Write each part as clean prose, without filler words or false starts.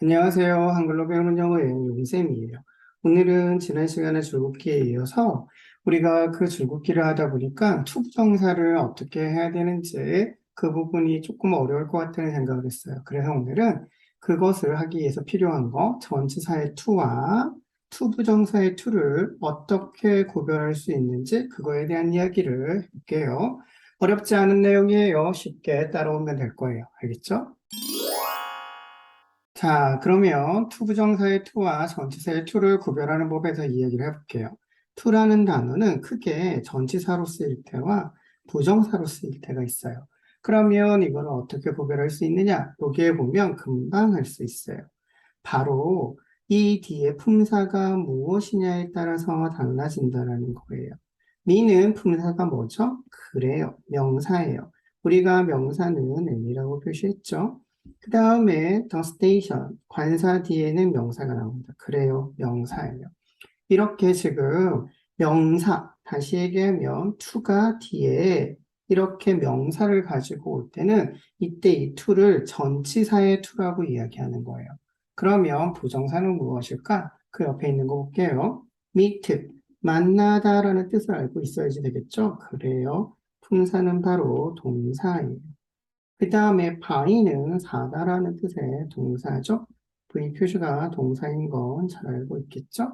안녕하세요. 한글로 배우는 영어의 윤쌤이에요. 오늘은 지난 시간의 줄긋기에 이어서 우리가 그 줄긋기를 하다 보니까 투부정사를 어떻게 해야 되는지 그 부분이 조금 어려울 것 같다는 생각을 했어요. 그래서 오늘은 그것을 하기 위해서 필요한 거, 전치사의 투와 투부정사의 투를 어떻게 구별할 수 있는지 그거에 대한 이야기를 해볼게요. 어렵지 않은 내용이에요. 쉽게 따라오면 될 거예요. 알겠죠? 자, 그러면 투부정사의 투와 전치사의 투를 구별하는 법에 대해서 이야기를 해볼게요. 투라는 단어는 크게 전치사로 쓰일 때와 부정사로 쓰일 때가 있어요. 그러면 이걸 어떻게 구별할 수 있느냐? 여기에 보면 금방 할 수 있어요. 바로 이 뒤에 품사가 무엇이냐에 따라서 달라진다는 거예요. 미는 품사가 뭐죠? 그래요. 명사예요. 우리가 명사는 N이라고 표시했죠. 그 다음에 the station, 관사 뒤에는 명사가 나옵니다. 그래요. 명사예요. 이렇게 지금 명사, 다시 얘기하면 to가 뒤에 이렇게 명사를 가지고 올 때는 이때 이 to를 전치사의 to라고 이야기하는 거예요. 그러면 부정사는 무엇일까? 그 옆에 있는 거 볼게요. meet, 만나다라는 뜻을 알고 있어야지 되겠죠? 그래요. 품사는 바로 동사예요. 그 다음에 by는 사다라는 뜻의 동사죠. V 표시가 동사인 건 잘 알고 있겠죠?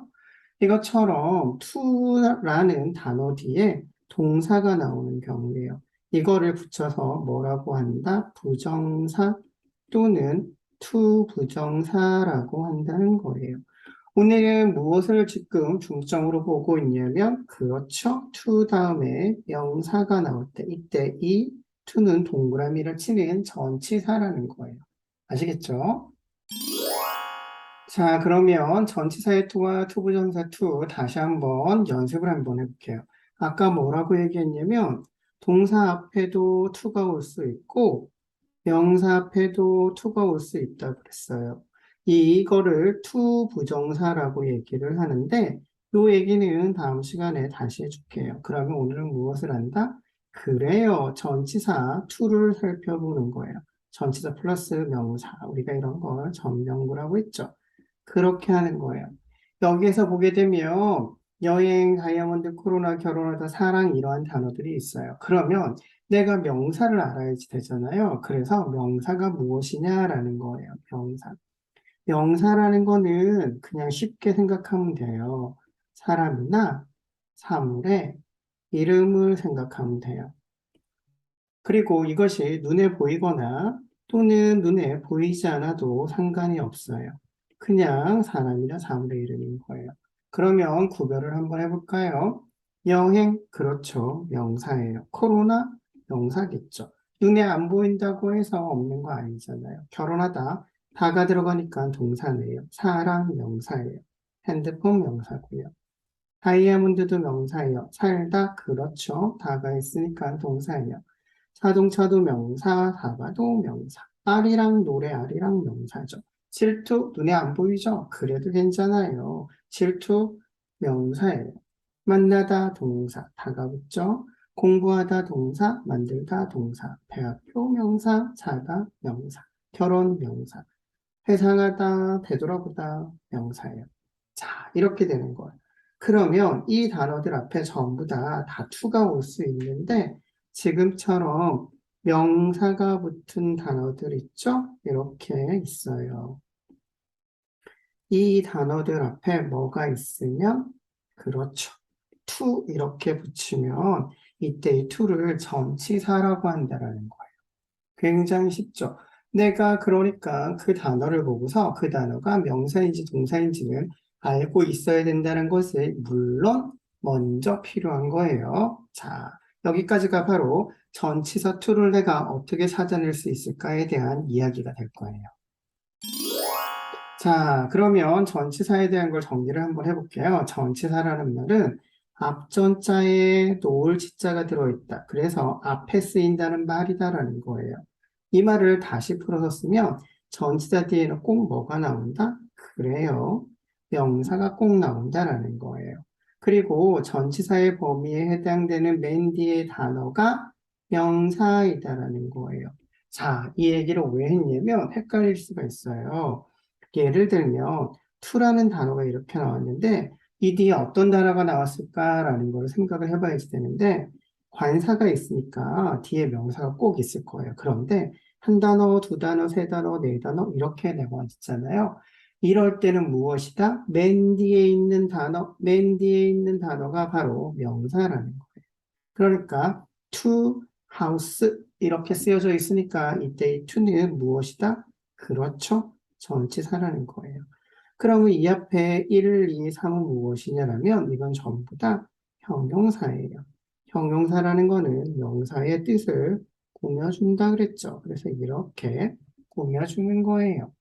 이것처럼 to라는 단어 뒤에 동사가 나오는 경우에요. 이거를 붙여서 뭐라고 한다? 부정사 또는 to 부정사라고 한다는 거예요. 오늘은 무엇을 지금 중점으로 보고 있냐면, 그렇죠. to 다음에 명사가 나올 때, 이때 이 to는 동그라미를 치는 전치사라는 거예요. 아시겠죠? 자, 그러면 전치사의 to와 투부정사 to 다시 한번 연습을 한번 해볼게요. 아까 뭐라고 얘기했냐면, 동사 앞에도 to가 올 수 있고, 명사 앞에도 to가 올 수 있다고 그랬어요. 이거를 to 부정사라고 얘기를 하는데, 이 얘기는 다음 시간에 다시 해줄게요. 그러면 오늘은 무엇을 한다? 그래요. 전치사 to를 살펴보는 거예요. 전치사 플러스 명사. 우리가 이런 걸 전명구라고 했죠. 그렇게 하는 거예요. 여기에서 보게 되면 여행, 다이아몬드, 코로나, 결혼하다, 사랑 이러한 단어들이 있어요. 그러면 내가 명사를 알아야지 되잖아요. 그래서 명사가 무엇이냐라는 거예요. 명사. 명사라는 거는 그냥 쉽게 생각하면 돼요. 사람이나 사물의 이름을 생각하면 돼요. 그리고 이것이 눈에 보이거나 또는 눈에 보이지 않아도 상관이 없어요. 그냥 사람이나 사물의 이름인 거예요. 그러면 구별을 한번 해볼까요? 여행, 그렇죠. 명사예요. 코로나, 명사겠죠. 눈에 안 보인다고 해서 없는 거 아니잖아요. 결혼하다, 다가 들어가니까 동사네요. 사랑, 명사예요. 핸드폰, 명사고요. 다이아몬드도 명사예요. 살다, 그렇죠. 다가 있으니까 동사예요. 자동차도 명사, 사과도 명사. 알이랑 노래, 알이랑 명사죠. 질투, 눈에 안 보이죠? 그래도 괜찮아요. 질투, 명사예요. 만나다, 동사, 다가 붙죠? 공부하다, 동사, 만들다, 동사. 대학교, 명사, 자다, 명사. 결혼, 명사. 회상하다, 되돌아보다, 명사예요. 자, 이렇게 되는 거예요. 그러면 이 단어들 앞에 전부 다 to가 올 수 있는데, 지금처럼 명사가 붙은 단어들 있죠? 이렇게 있어요. 이 단어들 앞에 뭐가 있으면, 그렇죠. to 이렇게 붙이면 이때 이 to를 전치사라고 한다라는 거예요. 굉장히 쉽죠. 내가 그러니까 그 단어를 보고서 그 단어가 명사인지 동사인지는 알고 있어야 된다는 것을 물론 먼저 필요한 거예요. 자, 여기까지가 바로 전치사 to를 내가 어떻게 찾아낼 수 있을까에 대한 이야기가 될 거예요. 자, 그러면 전치사에 대한 걸 정리를 한번 해볼게요. 전치사라는 말은 앞전자에 놓을 지자가 들어있다. 그래서 앞에 쓰인다는 말이다라는 거예요. 이 말을 다시 풀어서 쓰면 전치사 뒤에는 꼭 뭐가 나온다? 그래요. 명사가 꼭 나온다라는 거예요. 그리고 전치사의 범위에 해당되는 맨 뒤에 단어가 명사이다라는 거예요. 자, 이 얘기를 왜 했냐면 헷갈릴 수가 있어요. 예를 들면 to라는 단어가 이렇게 나왔는데 이 뒤에 어떤 단어가 나왔을까라는 걸 생각을 해봐야지 되는데 관사가 있으니까 뒤에 명사가 꼭 있을 거예요. 그런데 한 단어, 두 단어, 세 단어, 네 단어 이렇게 나와 있잖아요. 이럴 때는 무엇이다? 맨 뒤에 있는 단어, 맨 뒤에 있는 단어가 바로 명사라는 거예요. 그러니까 to house 이렇게 쓰여져 있으니까 이때 이 to는 무엇이다? 그렇죠. 전치사라는 거예요. 그러면 이 앞에 1, 2, 3은 무엇이냐면 이건 전부 다 형용사예요. 형용사라는 거는 명사의 뜻을 꾸며준다 그랬죠. 그래서 이렇게 꾸며주는 거예요.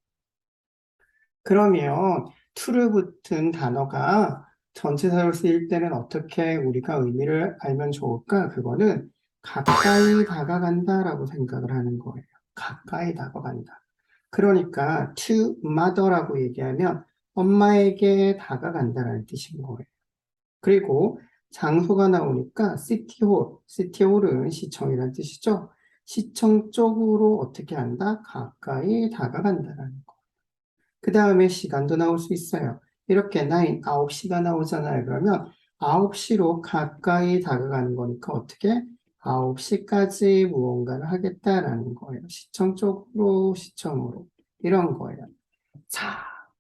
그러면 to를 붙은 단어가 전치사로 쓰일 때는 어떻게 우리가 의미를 알면 좋을까? 그거는 가까이 다가간다라고 생각을 하는 거예요. 가까이 다가간다. 그러니까 to mother라고 얘기하면 엄마에게 다가간다라는 뜻인 거예요. 그리고 장소가 나오니까 시티홀은 시청이라는 뜻이죠. 시청 쪽으로 어떻게 한다? 가까이 다가간다라는 거. 그 다음에 시간도 나올 수 있어요. 이렇게 9시가 나오잖아요. 그러면 9시로 가까이 다가가는 거니까 어떻게? 9시까지 무언가를 하겠다라는 거예요. 시청 쪽으로, 시청으로. 이런 거예요. 자,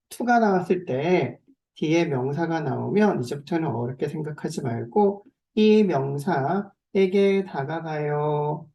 to가 나왔을 때 뒤에 명사가 나오면 이제부터는 어렵게 생각하지 말고 이 명사에게 다가가요.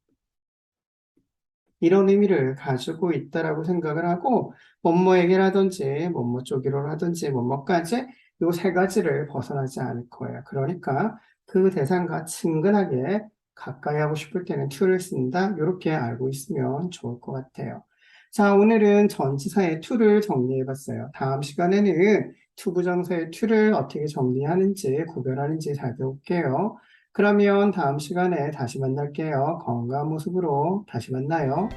이런 의미를 가지고 있다라고 생각을 하고 뭐뭐에게라든지 뭐뭐 쪽이로라든지 뭐뭐까지 요 세 가지를 벗어나지 않을 거예요. 그러니까 그 대상과 친근하게 가까이 하고 싶을 때는 to를 쓴다. 이렇게 알고 있으면 좋을 것 같아요. 자, 오늘은 전치사의 to를 정리해 봤어요. 다음 시간에는 to 부정사의 to를 어떻게 정리하는지 구별하는지 살펴볼게요. 그러면 다음 시간에 다시 만날게요. 건강한 모습으로 다시 만나요.